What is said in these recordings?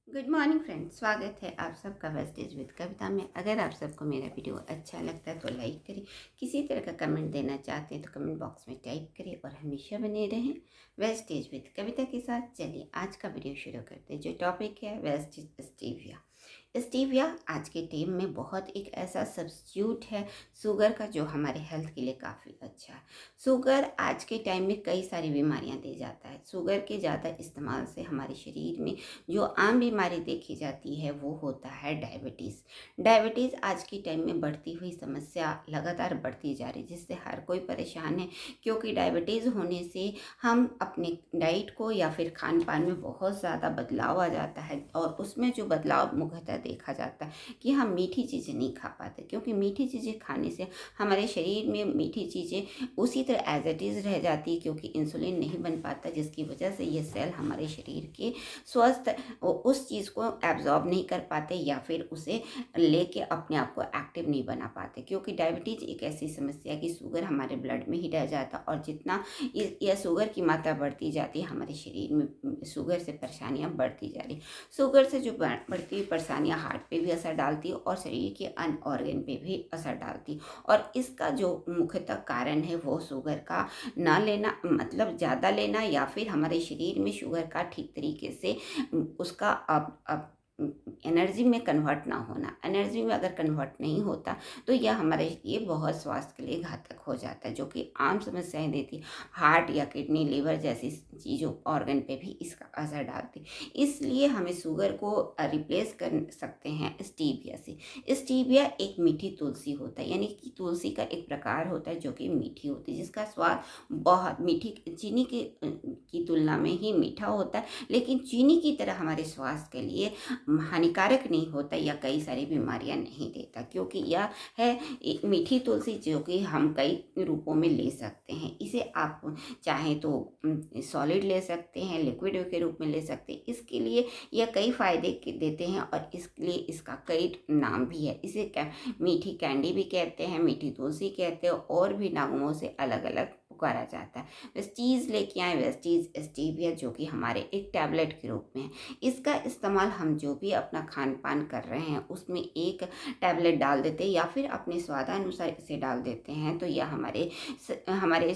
Good morning friends, स्वागत है आप सबका वेस्टेज विद कविता में। अगर आप सबको मेरा वीडियो अच्छा लगता है तो लाइक करें। किसी तरह का कमेंट देना चाहते हैं तो कमेंट बॉक्स में टाइप करें और हमेशा बने रहें वेस्टेज विद कविता के साथ। चलिए आज का वीडियो शुरू करते हैं। जो टॉपिक है वेस्टेज स्टीविया। स्टीविया आज के टाइम में बहुत एक ऐसा सब्स्टिट्यूट है शुगर का जो हमारे हेल्थ के लिए काफ़ी अच्छा है। शुगर आज के टाइम में कई सारी बीमारियां दे जाता है। शुगर के ज़्यादा इस्तेमाल से हमारे शरीर में जो आम बीमारी देखी जाती है वो होता है डायबिटीज़। डायबिटीज़ आज के टाइम में बढ़ती हुई समस्या लगातार बढ़ती जा रही है, जिससे हर कोई परेशान है। क्योंकि डायबिटीज़ होने से हम अपने डाइट को या फिर खान पान में बहुत ज़्यादा बदलाव आ जाता है, और उसमें जो बदलाव मुख्यतः देखा जाता है कि हम मीठी चीज़ें नहीं खा पाते, क्योंकि मीठी चीज़ें खाने से हमारे शरीर में मीठी चीज़ें उसी तरह एज इट इज़ रह जाती है, क्योंकि इंसुलिन नहीं बन पाता, जिसकी वजह से ये सेल हमारे शरीर के स्वस्थ उस चीज़ को एब्जॉर्ब नहीं कर पाते या फिर उसे लेके अपने आप को एक्टिव नहीं बना पाते। क्योंकि डायबिटीज़ एक ऐसी समस्या है कि शुगर हमारे ब्लड में ही रह जाता, और जितना यह शुगर की मात्रा बढ़ती जाती है हमारे शरीर में शुगर से परेशानियां बढ़ती जा रही। शुगर से जो बढ़ती हुई परेशानियां हार्ट पे भी असर डालती है और शरीर के अन्य ऑर्गन पे भी असर डालती है। और इसका जो मुख्यतः कारण है वो शुगर का ना लेना, मतलब ज़्यादा लेना, या फिर हमारे शरीर में शुगर का ठीक तरीके से उसका अब एनर्जी में कन्वर्ट ना होना। एनर्जी में अगर कन्वर्ट नहीं होता तो यह हमारे लिए बहुत स्वास्थ्य के लिए घातक हो जाता है, जो कि आम समस्याएं देती, हार्ट या किडनी लिवर जैसी चीज़ों ऑर्गन पे भी इसका असर डालती। इसलिए हमें शुगर को रिप्लेस कर सकते हैं स्टीविया से। स्टीविया एक मीठी तुलसी होता है, यानी कि तुलसी का एक प्रकार होता है जो कि मीठी होती है, जिसका स्वाद बहुत मीठी चीनी की तुलना में ही मीठा होता है, लेकिन चीनी की तरह हमारे स्वास्थ्य के लिए हानिकारक नहीं होता या कई सारी बीमारियां नहीं देता। क्योंकि यह है एक मीठी तुलसी जो कि हम कई रूपों में ले सकते हैं। इसे आप चाहें तो सॉलिड ले सकते हैं, लिक्विड के रूप में ले सकते हैं। इसके लिए यह कई फायदे देते हैं और इसके लिए इसका कई नाम भी है। इसे मीठी कैंडी भी कहते हैं, मीठी तुलसी कहते हैं, और भी नामों से अलग अलग पुकारा जाता है। वेस्टीज लेके आए वेस्टीज स्टीविया, जो कि हमारे एक टैबलेट के रूप में है। इसका इस्तेमाल हम जो भी अपना खान पान कर रहे हैं उसमें एक टैबलेट डाल देते हैं या फिर अपने स्वादानुसार इसे डाल देते हैं, तो यह हमारे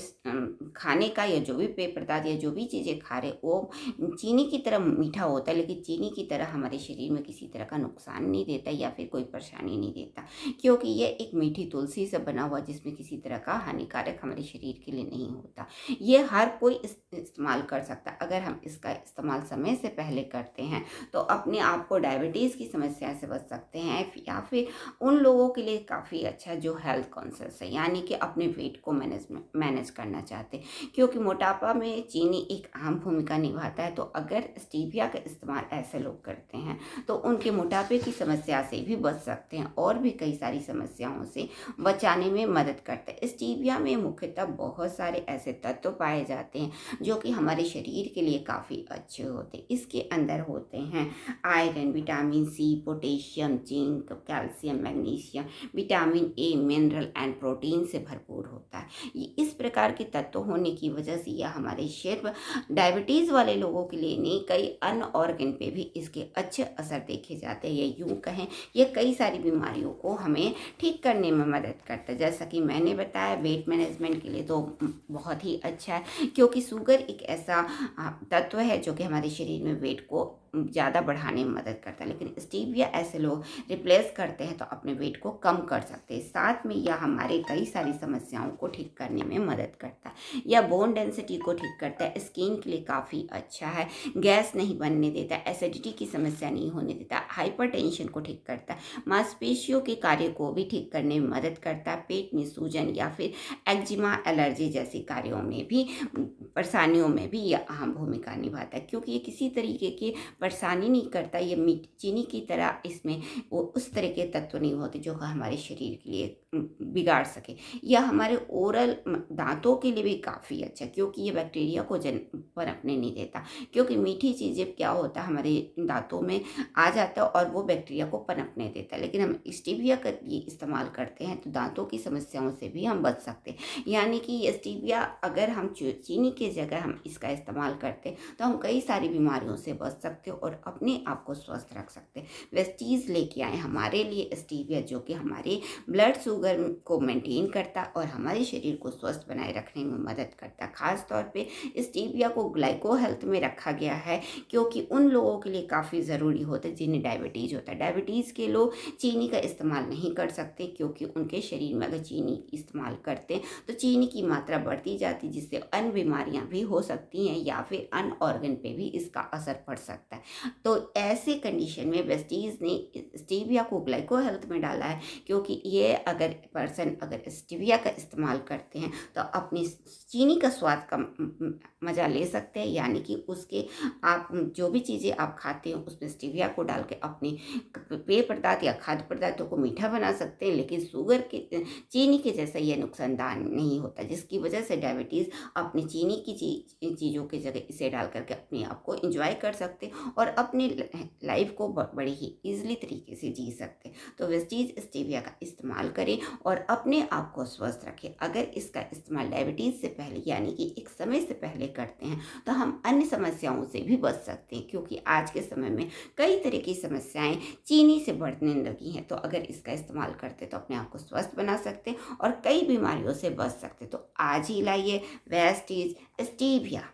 खाने का या जो भी पेय पदार्थ या जो भी चीज़ें खा रहे वो चीनी की तरह मीठा होता है, लेकिन चीनी की तरह हमारे शरीर में किसी तरह का नुकसान नहीं देता या फिर कोई परेशानी नहीं देता। क्योंकि यह एक मीठी तुलसी से बना हुआ, जिसमें किसी तरह का हानिकारक हमारे शरीर के लिए नहीं होता। ये हर कोई इस्तेमाल कर सकता है। अगर हम इसका इस्तेमाल समय से पहले करते हैं तो अपने आप को डायबिटीज़ की समस्या से बच सकते हैं, या फिर उन लोगों के लिए काफ़ी अच्छा जो हेल्थ कॉन्शियस है, यानी कि अपने वेट को मैनेज करना चाहते हैं। क्योंकि मोटापा में चीनी एक अहम भूमिका निभाता है। तो अगर स्टीविया का इस्तेमाल ऐसे लोग करते हैं तो उनके मोटापे की समस्या से भी बच सकते हैं, और भी कई सारी समस्याओं से बचाने में मदद करता है। स्टीविया में मुख्यतः बहुत सारे ऐसे तत्व पाए जाते हैं जो कि हमारे शरीर के लिए काफ़ी अच्छे होते हैं। इसके अंदर होते हैं iron, vitamin C, potassium, zinc, calcium, magnesium, vitamin A, mineral and protein से भरपूर होता है। इस प्रकार के तत्व होने की वजह से यह हमारे सिर्फ डायबिटीज़ वाले लोगों के लिए नहीं, कई अन्य ऑर्गन पे भी इसके अच्छे असर देखे जाते हैं। या यूँ कहें, यह कई सारी बीमारियों को हमें ठीक करने में मदद करता है। जैसा कि मैंने बताया, वेट मैनेजमेंट के लिए तो बहुत ही अच्छा है, क्योंकि शुगर एक ऐसा तत्व है जो कि हमारे शरीर में वेट को ज़्यादा बढ़ाने में मदद करता है। लेकिन स्टीविया ऐसे लोग रिप्लेस करते हैं तो अपने वेट को कम कर सकते हैं। साथ में यह हमारे कई सारी समस्याओं को ठीक करने में मदद करता है। यह बोन डेंसिटी को ठीक करता है, स्किन के लिए काफ़ी अच्छा है, गैस नहीं बनने देता, एसिडिटी की समस्या नहीं होने देता, हाइपरटेंशन को ठीक करता है, मांसपेशियों के कार्य को भी ठीक करने में मदद करता है, पेट में सूजन या फिर एक्जिमा, एलर्जी जैसे कार्यों में भी, परेशानियों में भी यह अहम भूमिका निभाता है। क्योंकि ये किसी तरीके की परेशानी नहीं करता, ये चीनी की तरह इसमें वो उस तरह के तत्व नहीं होते जो हमारे शरीर के लिए बिगाड़ सके। यह हमारे ओरल दांतों के लिए भी काफ़ी अच्छा है, क्योंकि ये बैक्टीरिया को पनपने नहीं देता। क्योंकि मीठी चीज़ें क्या होता है, हमारे दांतों में आ जाता है और वो बैक्टीरिया को पनपने देता है। लेकिन हम स्टीविया का ये इस्तेमाल करते हैं तो दांतों की समस्याओं से भी हम बच सकते हैं। यानी कि ये स्टीविया अगर हम चीनी की जगह हम इसका इस्तेमाल करते हैं तो हम कई सारी बीमारियों से बच सकते हैं और अपने आप को स्वस्थ रख सकते हैं। वेस्टीज लेके आए हमारे लिए स्टीविया, जो कि हमारे ब्लड शुगर को मेंटेन करता और हमारे शरीर को स्वस्थ बनाए रखने में मदद करता। खास तौर पे स्टीविया को ग्लाइको हेल्थ में रखा गया है, क्योंकि उन लोगों के लिए काफ़ी ज़रूरी होता है जिन्हें डायबिटीज़ होता है। डायबिटीज़ के लोग चीनी का इस्तेमाल नहीं कर सकते, क्योंकि उनके शरीर में अगर चीनी इस्तेमाल करते हैं तो चीनी की मात्रा बढ़ती जाती, जिससे अन्य बीमारियां भी हो सकती हैं या फिर अन्य ऑर्गन पे भी इसका असर पड़ सकता है। तो ऐसे कंडीशन में वेस्टीज ने स्टीविया को ग्लाइको हेल्थ में डाला है, क्योंकि ये अगर पर्सन अगर स्टीविया का इस्तेमाल करते हैं तो अपनी चीनी का स्वाद का मज़ा ले सकते हैं। यानी कि उसके आप जो भी चीज़ें आप खाते हैं उसमें स्टीविया को डाल के अपने पेय पदार्थ या खाद्य पदार्थों को मीठा बना सकते हैं। लेकिन चीनी के जैसा यह नुकसानदायक नहीं होता, जिसकी वजह से डायबिटीज़ अपनी चीनी की चीज़ों की जगह इसे डाल करके अपने आप को इंजॉय कर सकते हैं और अपनी लाइफ को बड़ी ही ईजिली तरीके से जी सकते हैं। तो वेस्टीज स्टीविया का इस्तेमाल करें और अपने आप को स्वस्थ रखें। अगर इसका इस्तेमाल डायबिटीज़ से पहले यानी कि एक समय से पहले करते हैं तो हम अन्य समस्याओं से भी बच सकते हैं, क्योंकि आज के समय में कई तरह की समस्याएं चीनी से बढ़ने लगी हैं। तो अगर इसका इस्तेमाल करते तो अपने आप को स्वस्थ बना सकते हैं और कई बीमारियों से बच सकते। तो आज ही लाइए वेस्टीज स्टीविया।